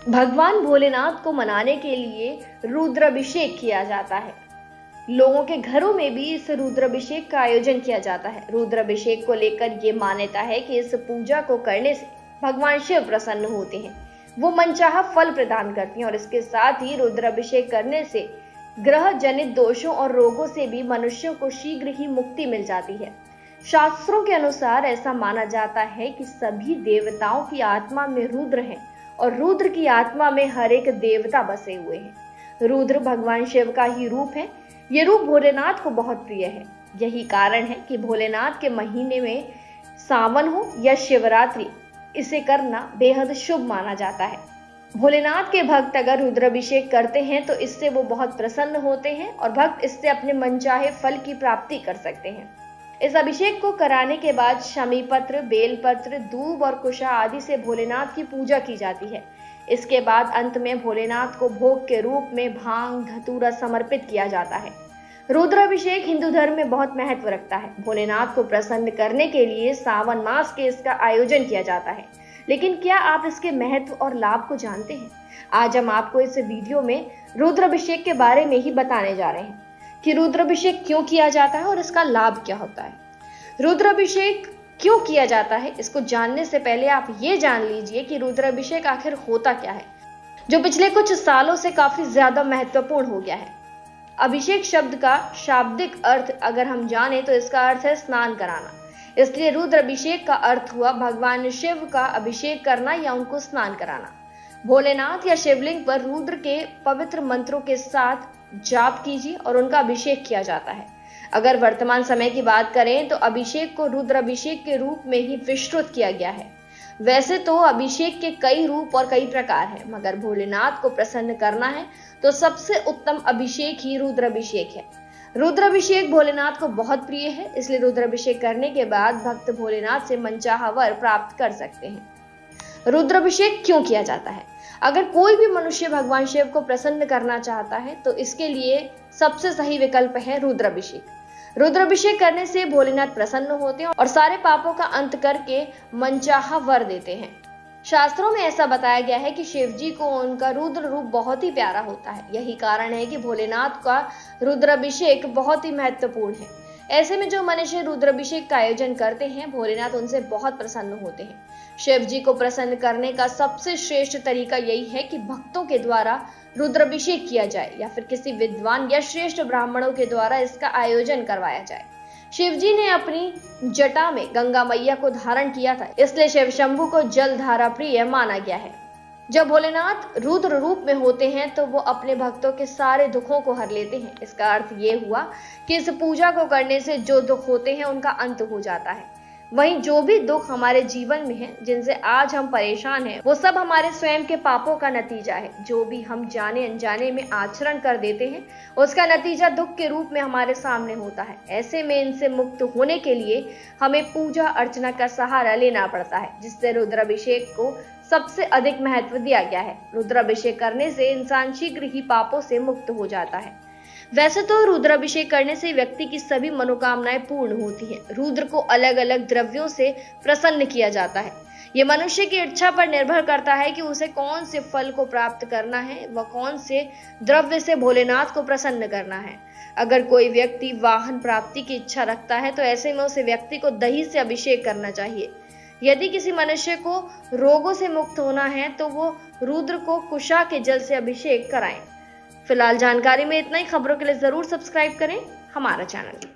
भगवान भोलेनाथ को मनाने के लिए रुद्राभिषेक किया जाता है। लोगों के घरों में भी इस रुद्राभिषेक का आयोजन किया जाता है। रुद्राभिषेक को लेकर ये मान्यता है कि इस पूजा को करने से भगवान शिव प्रसन्न होते हैं, वो मनचाहा फल प्रदान करती हैं और इसके साथ ही रुद्राभिषेक करने से ग्रह जनित दोषों और रोगों से भी मनुष्यों को शीघ्र ही मुक्ति मिल जाती है। शास्त्रों के अनुसार ऐसा माना जाता है कि सभी देवताओं की आत्मा में रुद्र है और रुद्र की आत्मा में हर एक देवता बसे हुए हैं। रुद्र भगवान शिव का ही रूप है। ये रूप भोलेनाथ को बहुत प्रिय है। यही कारण है कि भोलेनाथ के महीने में सावन हो या शिवरात्रि, इसे करना बेहद शुभ माना जाता है। भोलेनाथ के भक्त अगर रुद्राभिषेक करते हैं तो इससे वो बहुत प्रसन्न होते हैं और भक्त इससे अपने मनचाहे फल की प्राप्ति कर सकते हैं। इस अभिषेक को कराने के बाद शमी पत्र, बेलपत्र, दूब और कुशा आदि से भोलेनाथ की पूजा की जाती है। इसके बाद अंत में भोलेनाथ को भोग के रूप में भांग धतूरा समर्पित किया जाता है। रुद्राभिषेक हिंदू धर्म में बहुत महत्व रखता है। भोलेनाथ को प्रसन्न करने के लिए सावन मास के इसका आयोजन किया जाता है। लेकिन क्या आप इसके महत्व और लाभ को जानते हैं? आज हम आपको इस वीडियो में रुद्राभिषेक के बारे में ही बताने जा रहे हैं कि रुद्राभिषेक क्यों किया जाता है और इसका लाभ क्या होता है। रुद्राभिषेक क्यों किया जाता है, इसको जानने से पहले आप ये जान लीजिए कि रुद्राभिषेक आखिर होता क्या है, जो पिछले कुछ सालों से काफी ज्यादा महत्वपूर्ण हो गया है। अभिषेक शब्द का शाब्दिक अर्थ अगर हम जाने तो इसका अर्थ है स्नान कराना। इसलिए रुद्राभिषेक का अर्थ हुआ भगवान शिव का अभिषेक करना या उनको स्नान कराना। भोलेनाथ या शिवलिंग पर रुद्र के पवित्र मंत्रों के साथ जाप कीजिए और उनका अभिषेक किया जाता है। अगर वर्तमान समय की बात करें तो अभिषेक को रुद्राभिषेक के रूप में ही विस्तृत किया गया है। वैसे तो अभिषेक के कई रूप और कई प्रकार हैं, मगर भोलेनाथ को प्रसन्न करना है तो सबसे उत्तम अभिषेक ही रुद्राभिषेक है। रुद्राभिषेक भोलेनाथ को बहुत प्रिय है, इसलिए रुद्राभिषेक करने के बाद भक्त भोलेनाथ से मनचाहा वर प्राप्त कर सकते हैं। रुद्राभिषेक क्यों किया जाता है? अगर कोई भी मनुष्य भगवान शिव को प्रसन्न करना चाहता है तो इसके लिए सबसे सही विकल्प है रुद्राभिषेक। रुद्राभिषेक करने से भोलेनाथ प्रसन्न होते हैं और सारे पापों का अंत करके मनचाहा वर देते हैं। शास्त्रों में ऐसा बताया गया है कि शिव जी को उनका रुद्र रूप बहुत ही प्यारा होता है। यही कारण है कि भोलेनाथ का रुद्राभिषेक बहुत ही महत्वपूर्ण है। ऐसे में जो मनुष्य रुद्राभिषेक का आयोजन करते हैं, भोलेनाथ उनसे बहुत प्रसन्न होते हैं। शिव जी को प्रसन्न करने का सबसे श्रेष्ठ तरीका यही है कि भक्तों के द्वारा रुद्राभिषेक किया जाए या फिर किसी विद्वान या श्रेष्ठ ब्राह्मणों के द्वारा इसका आयोजन करवाया जाए। शिव जी ने अपनी जटा में गंगा मैया को धारण किया था, इसलिए शिव शंभु को जल धारा प्रिय माना गया है। जब भोलेनाथ रुद्र रूप में होते हैं तो वो अपने भक्तों के सारे दुखों को हर लेते हैं। इसका अर्थ ये हुआ कि इस पूजा को करने से जो दुख होते हैं उनका अंत हो जाता है। वहीं जो भी दुख हमारे जीवन में है, जिनसे आज हम परेशान हैं, वो सब हमारे स्वयं के पापों का नतीजा है। जो भी हम जाने अनजाने में आचरण कर देते हैं, उसका नतीजा दुख के रूप में हमारे सामने होता है। ऐसे में इनसे मुक्त होने के लिए हमें पूजा अर्चना का सहारा लेना पड़ता है, जिससे रुद्राभिषेक को सबसे अधिक महत्व दिया गया है। रुद्राभिषेक करने से इंसान शीघ्र ही पापों से मुक्त हो जाता है। वैसे तो रुद्राभिषेक करने से व्यक्ति की सभी मनोकामनाएं पूर्ण होती हैं। रुद्र को अलग अलग द्रव्यों से प्रसन्न किया जाता है। ये मनुष्य की इच्छा पर निर्भर करता है कि उसे कौन से फल को प्राप्त करना है व कौन से द्रव्य से भोलेनाथ को प्रसन्न करना है। अगर कोई व्यक्ति वाहन प्राप्ति की इच्छा रखता है तो ऐसे में उसे व्यक्ति को दही से अभिषेक करना चाहिए। यदि किसी मनुष्य को रोगों से मुक्त होना है तो वो रुद्र को कुशा के जल से अभिषेक कराएं। फिलहाल जानकारी में इतना ही। खबरों के लिए जरूर सब्सक्राइब करें हमारा चैनल।